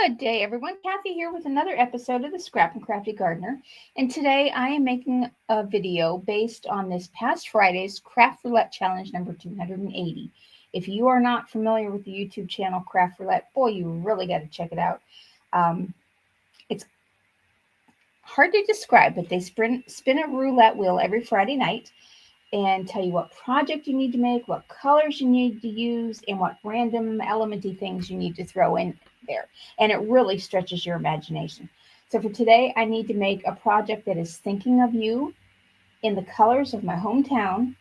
Good day, everyone. Kathy here with another episode of the Scrap and Crafty Gardener. And today I am making a video based on this past Friday's Craft Roulette Challenge number 280. If you are not familiar with the YouTube channel Craft Roulette, boy, you really got to check it out. It's hard to describe, but they spin a roulette wheel every Friday night and tell you what project you need to make, what colors you need to use, and what random elementy things you need to throw in there. And it really stretches your imagination. So for today, I need to make a project that is thinking of you in the colors of my hometown.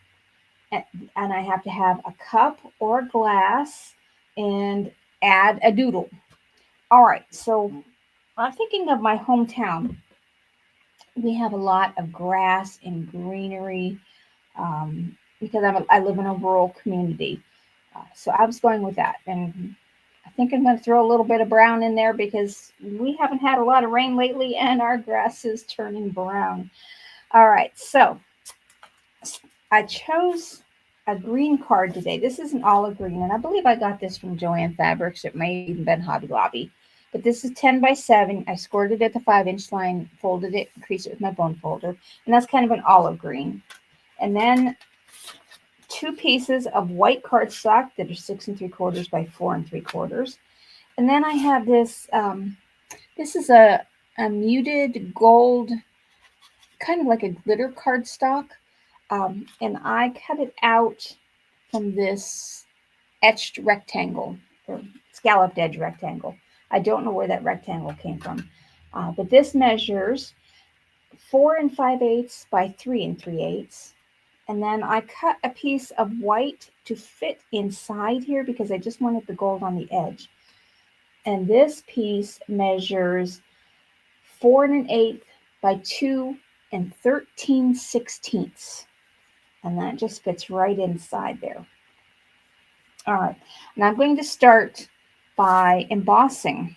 And I have to have a cup or a glass and add a doodle. All right, so I'm thinking of my hometown. We have a lot of grass and greenery because I live in a rural community. So I was going with that. And I think I'm going to throw a little bit of brown in there because we haven't had a lot of rain lately and our grass is turning brown. All right, so I chose a green card today. This is an olive green, and I believe I got this from Joann Fabrics. It may have even been Hobby Lobby. But this is 10 by 7. I scored it at the 5-inch line, folded it, creased it with my bone folder. And that's kind of an olive green. And then 2 pieces of white cardstock that are 6 3/4 by 4 3/4. And then I have this, this is a muted gold, kind of like a glitter cardstock. And I cut it out from this etched rectangle, or scalloped edge rectangle. I don't know where that rectangle came from. But this measures 4 5/8 by 3 3/8. And then I cut a piece of white to fit inside here because I just wanted the gold on the edge. And this piece measures 4 1/8 by 2 13/16. And that just fits right inside there. All right. And I'm going to start by embossing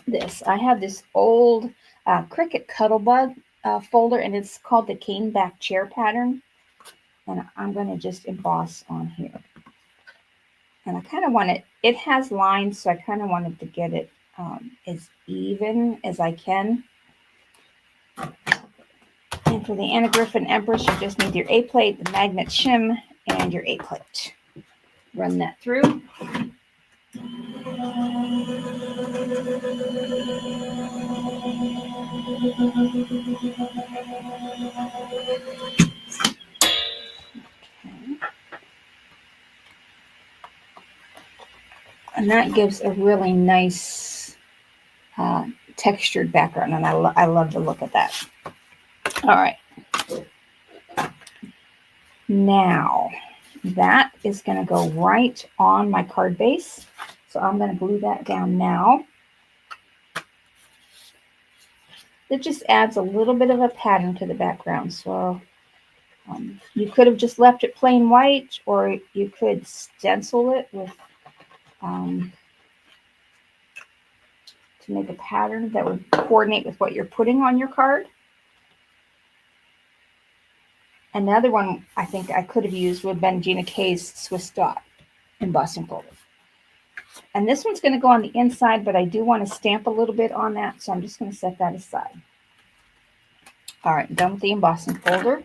this. I have this old Cricut Cuttlebug folder, and it's called the cane back chair pattern. And I'm going to just emboss on here. And I kind of want it has lines, so I kind of wanted to get it as even as I can. And for the Anna Griffin Empress, you just need your A-plate, the magnet shim, and your A-plate. Run that through. And that gives a really nice textured background, and I love the look of that. All right. Now, that is going to go right on my card base. So I'm going to glue that down now. It just adds a little bit of a pattern to the background. So you could have just left it plain white, or you could stencil it with to make a pattern that would coordinate with what you're putting on your card. Another one I think I could have used would have been GinaK's Swiss Dot embossing folder. And this one's going to go on the inside, but I do want to stamp a little bit on that, so I'm just going to set that aside. All right, done with the embossing folder.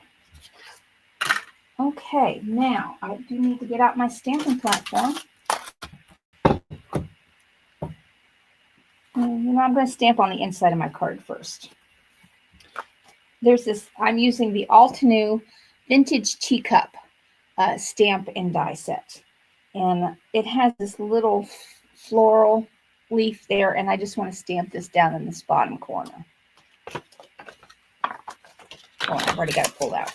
Okay, now I do need to get out my stamping platform. And I'm going to stamp on the inside of my card first. There's this, I'm using the Altenew Vintage Teacup stamp and die set. And it has this little floral leaf there, and I just want to stamp this down in this bottom corner. Oh, I've already got it pulled out.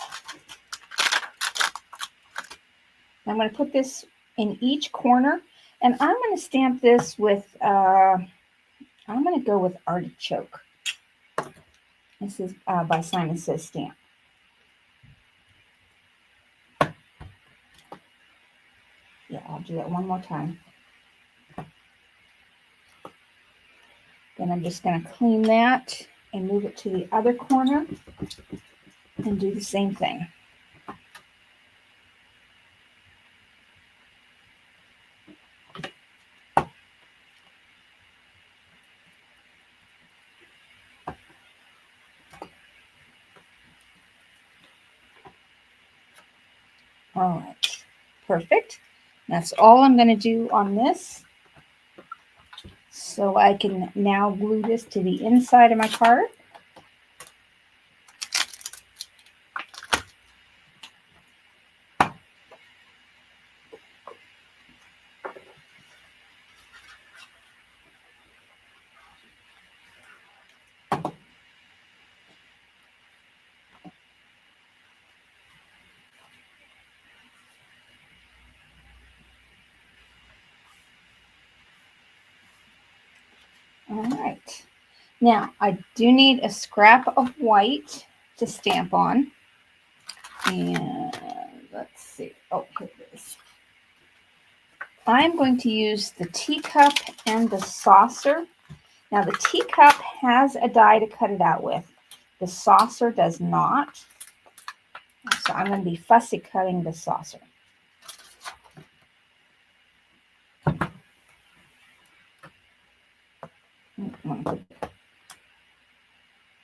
I'm going to put this in each corner, and I'm going to stamp this with, I'm going to go with Artichoke. This is by Simon Says Stamp. Yeah, I'll do that one more time. Then I'm just going to clean that and move it to the other corner and do the same thing. All right, perfect. That's all I'm going to do on this. So I can now glue this to the inside of my card. All right. Now, I do need a scrap of white to stamp on. And let's see. Oh, here it is. I'm going to use the teacup and the saucer. Now, the teacup has a die to cut it out with. The saucer does not. So I'm going to be fussy cutting the saucer.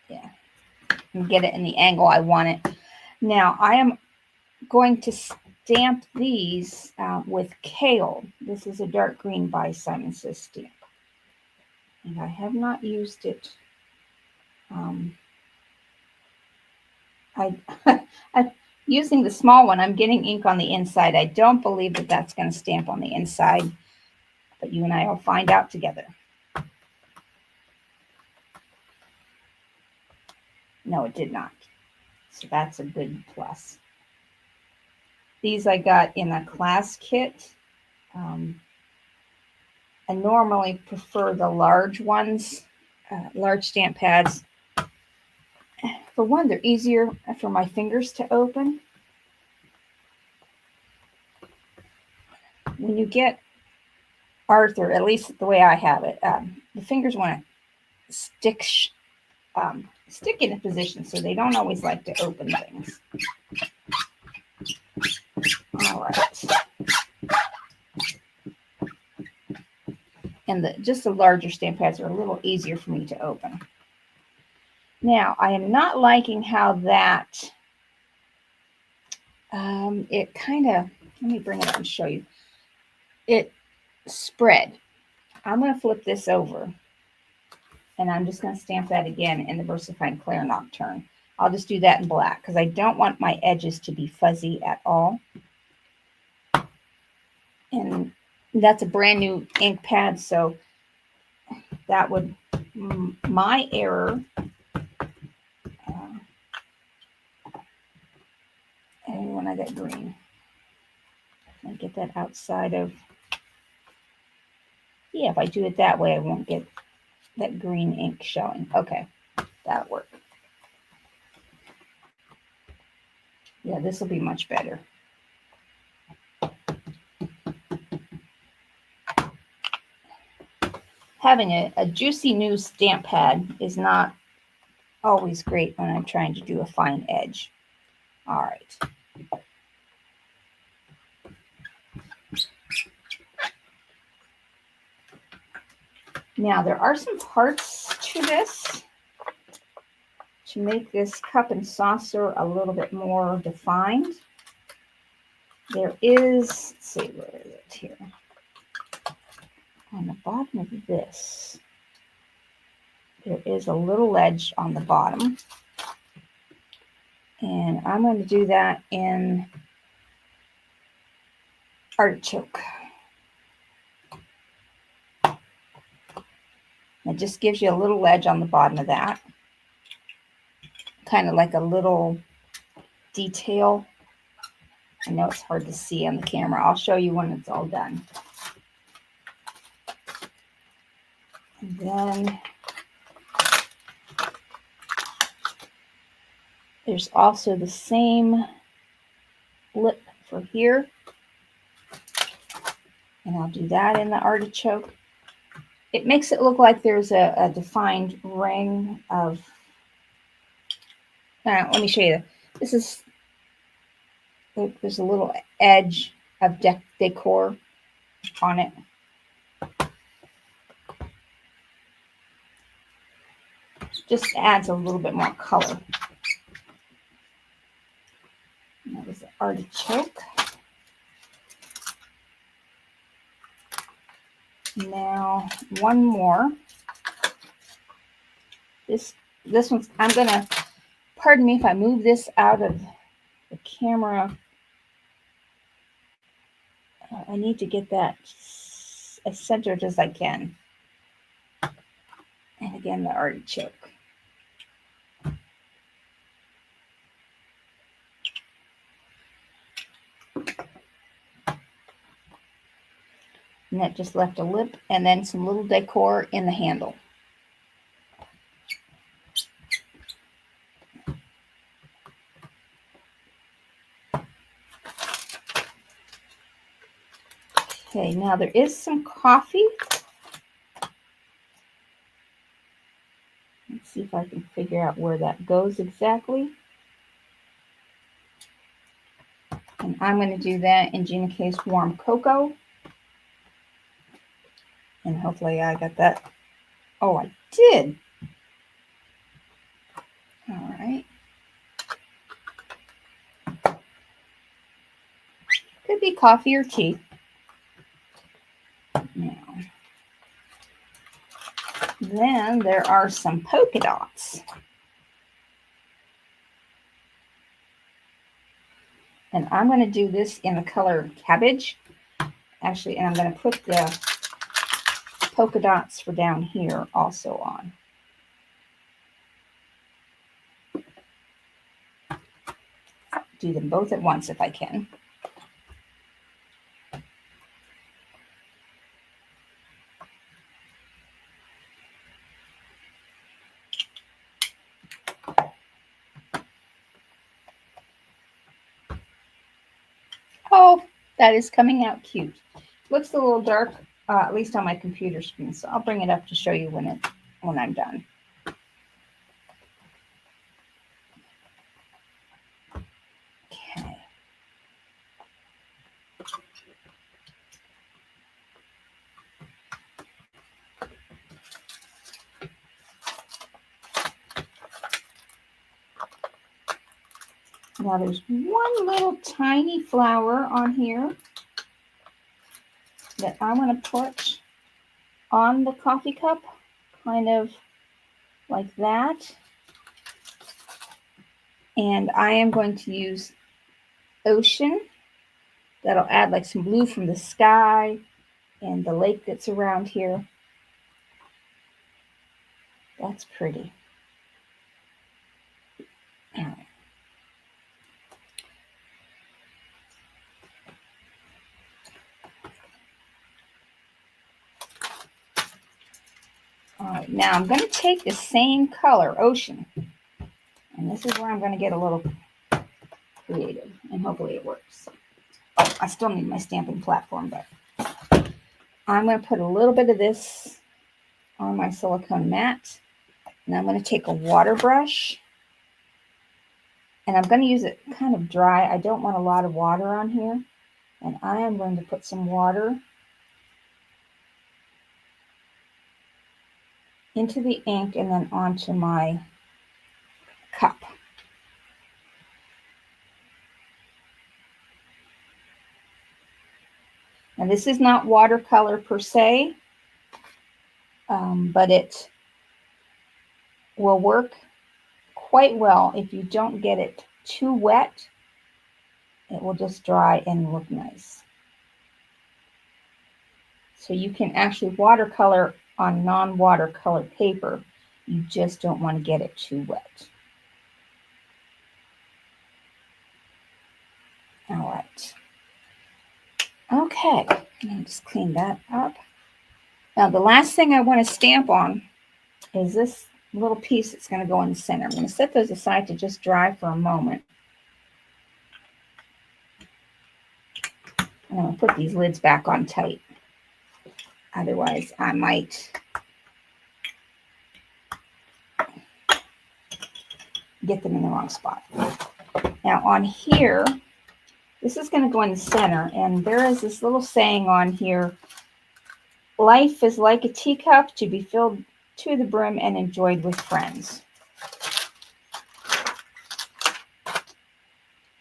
Yeah, and get it in the angle I want it. Now I am going to stamp these with Kale. This is a dark green by Simon Says stamp, and I have not used it. I'm using the small one. I'm getting ink on the inside. I don't believe that that's going to stamp on the inside, but you and I will find out together. No, it did not. So that's a good plus. These I got in a class kit. I normally prefer the large ones, large stamp pads. For one, they're easier for my fingers to open. When you get Arthur, at least the way I have it, the fingers want to stick in a position, so they don't always like to open things. All right. And just the larger stamp pads are a little easier for me to open. Now, I am not liking how that, it kind of, let me bring it up and show you. It spread. I'm going to flip this over, and I'm just going to stamp that again in the Versified Clair Nocturne. I'll just do that in black because I don't want my edges to be fuzzy at all. And that's a brand new ink pad, so that would, my error, and when I get green, I get that outside of, yeah, if I do it that way, I won't get that green ink showing. Okay, that'll work. Yeah, this will be much better. Having a juicy new stamp pad is not always great when I'm trying to do a fine edge. All right. Now, there are some parts to this to make this cup and saucer a little bit more defined. There is, let's see, where is it here? On the bottom of this, there is a little ledge on the bottom. And I'm going to do that in Artichoke. It just gives you a little ledge on the bottom of that. Kind of like a little detail. I know it's hard to see on the camera. I'll show you when it's all done. And then there's also the same lip for here. And I'll do that in the Artichoke. It makes it look like there's a defined ring of, let me show you. This is, there's a little edge of decor on it. Just adds a little bit more color. That was the Artichoke. Now, one more. This one's, I'm going to, pardon me if I move this out of the camera. I need to get that as centered as I can. And again, the artichoke. And that just left a lip and then some little decor in the handle. Okay, now there is some coffee. Let's see if I can figure out where that goes exactly. And I'm going to do that in GinaK's warm cocoa. And hopefully I got that. Oh, I did. All right. Could be coffee or tea. Now, then there are some polka dots. And I'm going to do this in the color Cabbage. Actually, and I'm going to put the polka dots for down here also on. Do them both at once if I can. Oh, that is coming out cute. Looks a little dark, at least on my computer screen, so I'll bring it up to show you when I'm done. Okay. Now there's one little tiny flower on here that I want to put on the coffee cup, kind of like that. And I am going to use Ocean. That'll add like some blue from the sky and the lake that's around here. That's pretty. All right. All right, now I'm going to take the same color, Ocean, and this is where I'm going to get a little creative, and hopefully it works. Oh, I still need my stamping platform, but I'm going to put a little bit of this on my silicone mat, and I'm going to take a water brush, and I'm going to use it kind of dry. I don't want a lot of water on here, and I am going to put some water into the ink and then onto my cup. Now this is not watercolor per se, but it will work quite well if you don't get it too wet. It will just dry and look nice. So you can actually watercolor on non-watercolor paper. You just don't want to get it too wet. All right. Okay, let me just clean that up. Now the last thing I want to stamp on is this little piece that's going to go in the center. I'm going to set those aside to just dry for a moment. I'm going to put these lids back on tight. Otherwise, I might get them in the wrong spot. Now on here, this is going to go in the center, and there is this little saying on here, life is like a teacup to be filled to the brim and enjoyed with friends.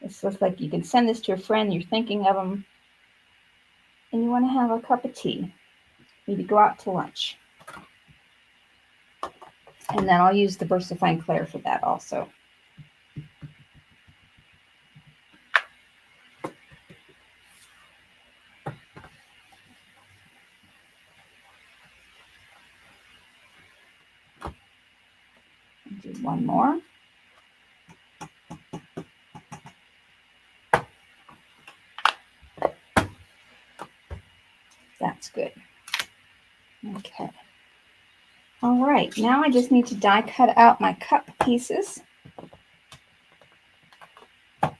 This looks like you can send this to a friend, you're thinking of them, and you want to have a cup of tea. maybe go out to lunch. And then I'll use the VersaFine Clair for that also. Do one more. That's good. Okay. All right, now I just need to die cut out my cup pieces. And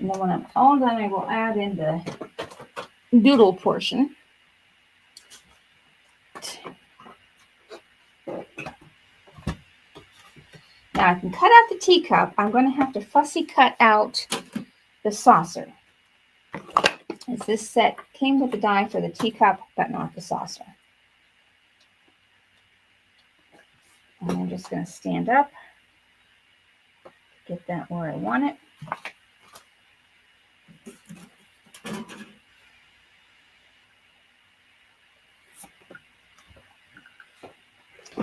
then when I'm all done, I will add in the doodle portion. Now I can cut out the teacup. I'm going to have to fussy cut out the saucer. As this set came with the die for the teacup, but not the saucer. And I'm just going to stand up, get that where I want it.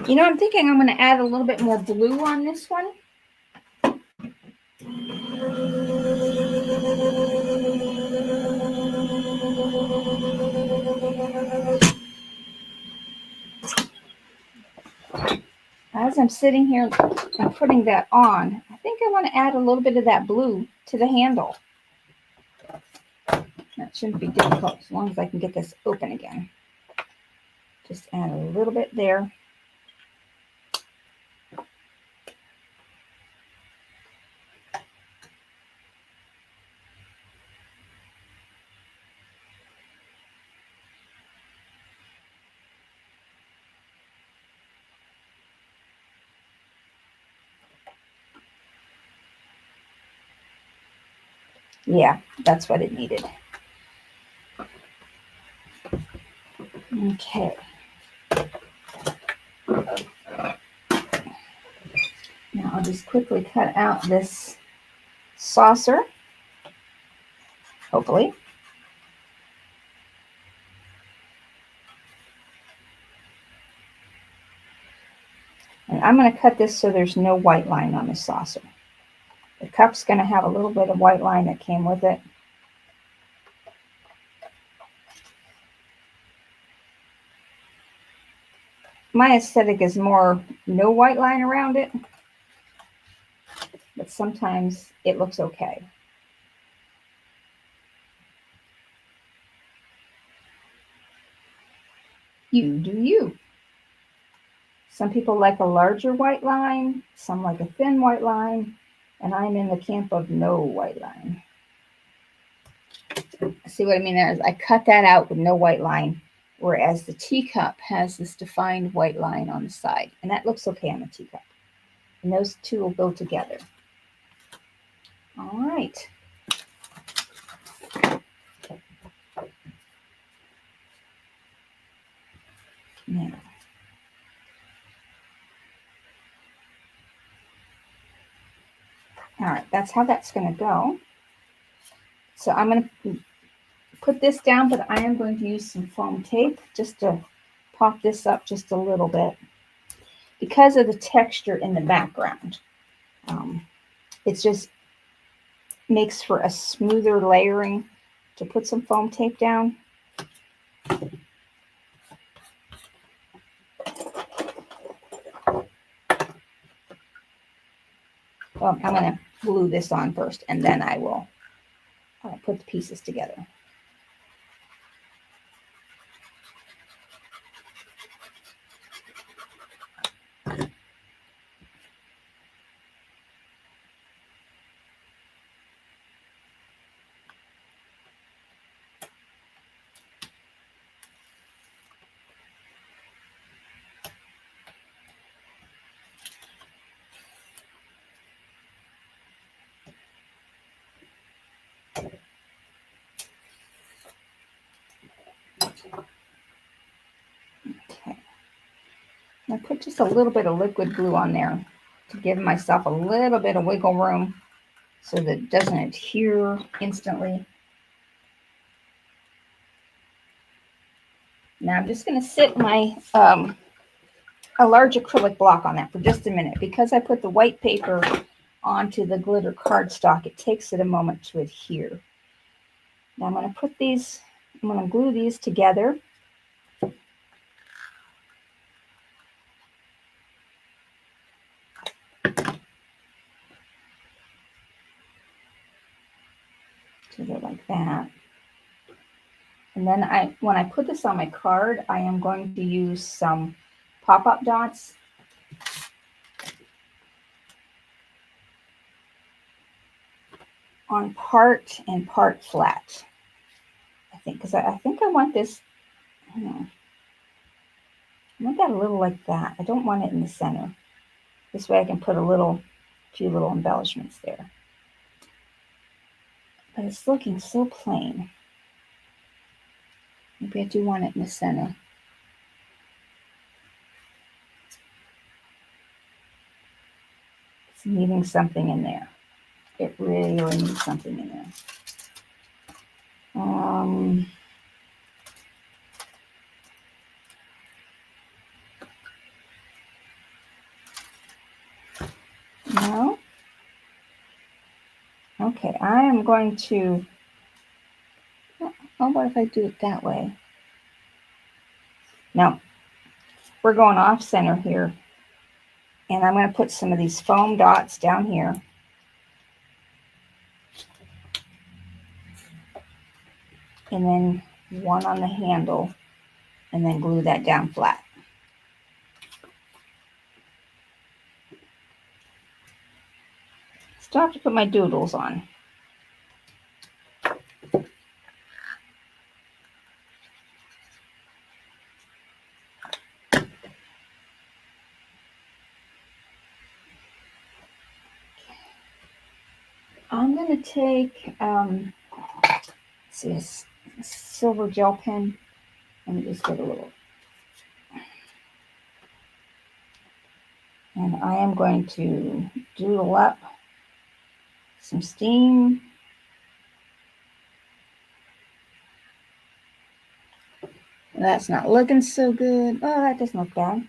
You know, I'm thinking I'm going to add a little bit more blue on this one. As I'm sitting here and putting that on, I think I want to add a little bit of that blue to the handle. That shouldn't be difficult as long as I can get this open again. Just add a little bit there. Yeah, that's what it needed. Okay. Now I'll just quickly cut out this saucer, hopefully. And I'm going to cut this so there's no white line on the saucer. The cup's going to have a little bit of white line that came with it. My aesthetic is more no white line around it, but sometimes it looks okay. You do you. Some people like a larger white line, some like a thin white line, and I'm in the camp of no white line. See what I mean there is I cut that out with no white line, whereas the teacup has this defined white line on the side, and that looks okay on the teacup. And those two will go together. All right. Now, all right, that's how that's going to go. So I'm going to put this down, but I am going to use some foam tape just to pop this up just a little bit because of the texture in the background. It just makes for a smoother layering to put some foam tape down. Well, I'm going to glue this on first, and then I will put the pieces together. Okay. I put just a little bit of liquid glue on there to give myself a little bit of wiggle room so that it doesn't adhere instantly. Now I'm just going to sit my a large acrylic block on that for just a minute. Because I put the white paper onto the glitter cardstock, it takes it a moment to adhere. Now I'm going to put these, I'm going to glue these together. So they're like that. And then when I put this on my card, I am going to use some pop-up dots. On part and part flat. I think, because I think I want this, I want that a little like that. I don't want it in the center. This way I can put a few little embellishments there. But it's looking so plain. Maybe I do want it in the center. It's needing something in there. It really, really needs something in there. No? Okay, I am going to, oh, what if I do it that way? No, we're going off center here. And I'm going to put some of these foam dots down here. And then one on the handle. And then glue that down flat. Still have to put my doodles on. I'm going to take, let's see, a silver gel pen. Let me just get a little. And I am going to doodle up some steam. That's not looking so good. Oh, that doesn't look bad.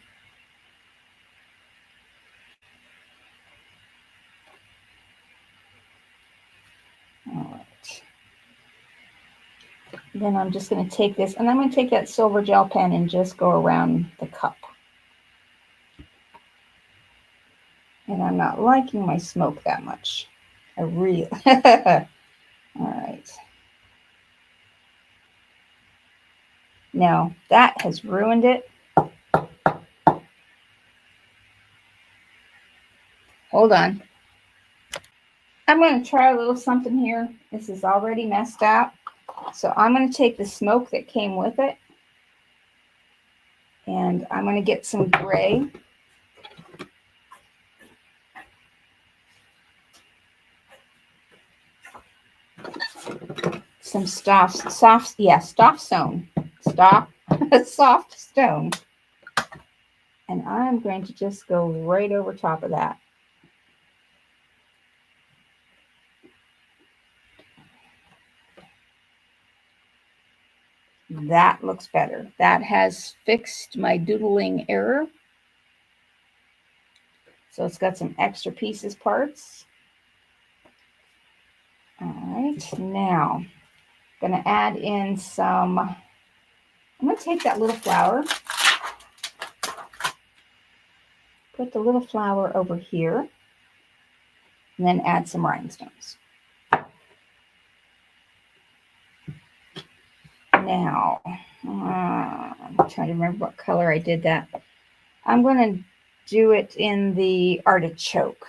All right. Then I'm just going to take this, and I'm going to take that silver gel pen and just go around the cup. And I'm not liking my smoke that much. I really. All right. Now that has ruined it. Hold on. I'm going to try a little something here. This is already messed up. So I'm going to take the smoke that came with it. And I'm going to get some gray. Some soft stone. Soft stone. And I'm going to just go right over top of that. That looks better. That has fixed my doodling error. So it's got some extra pieces parts. All right, now I'm going to add in some, I'm going to take that little flower, put the little flower over here, and then add some rhinestones. Now, I'm trying to remember what color I did that. I'm going to do it in the artichoke.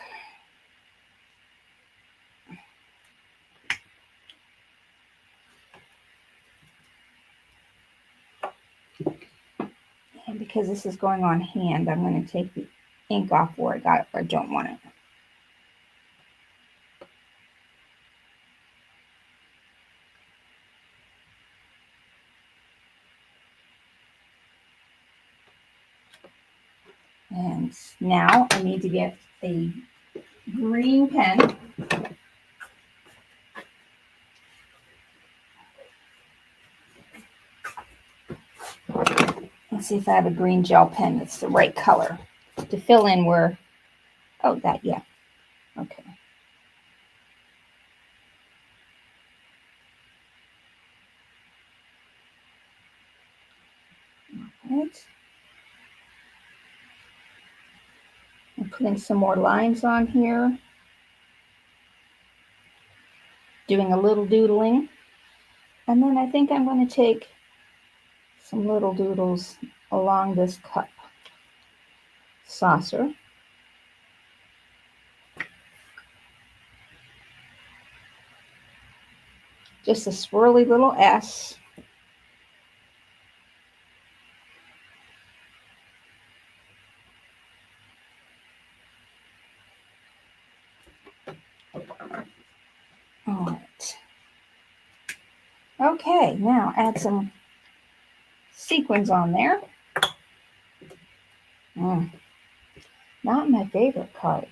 And because this is going on hand, I'm going to take the ink off where I got it, where I don't want it. And now I need to get a green pen. Let's see if I have a green gel pen that's the right color to fill in where, oh, that, yeah. Okay. All right. I'm putting some more lines on here. Doing a little doodling. And then I think I'm going to take some little doodles along this cup saucer. Just a swirly little S. All right. Okay, now add some sequins on there. Not my favorite card.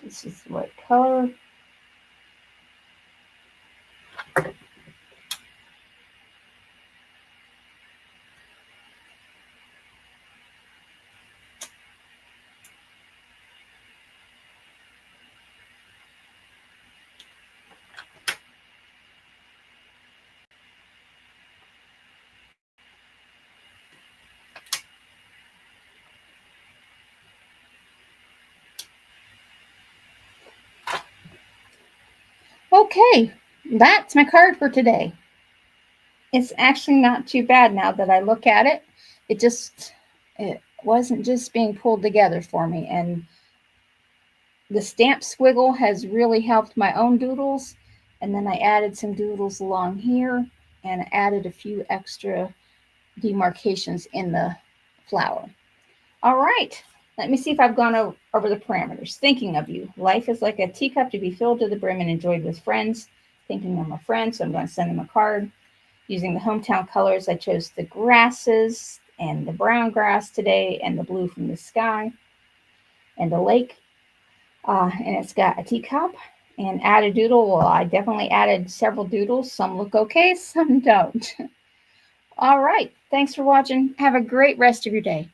This is the right color. Okay, that's my card for today. It's actually not too bad now that I look at it. It wasn't just being pulled together for me. And the stamp squiggle has really helped my own doodles. And then I added some doodles along here and added a few extra demarcations in the flower. All right, let me see if I've gone over the parameters. Thinking of you. Life is like a teacup to be filled to the brim and enjoyed with friends. Thinking of my friends, so I'm going to send them a card. Using the hometown colors, I chose the grasses and the brown grass today and the blue from the sky and the lake. And it's got a teacup and add a doodle. Well, I definitely added several doodles. Some look okay, some don't. All right. Thanks for watching. Have a great rest of your day.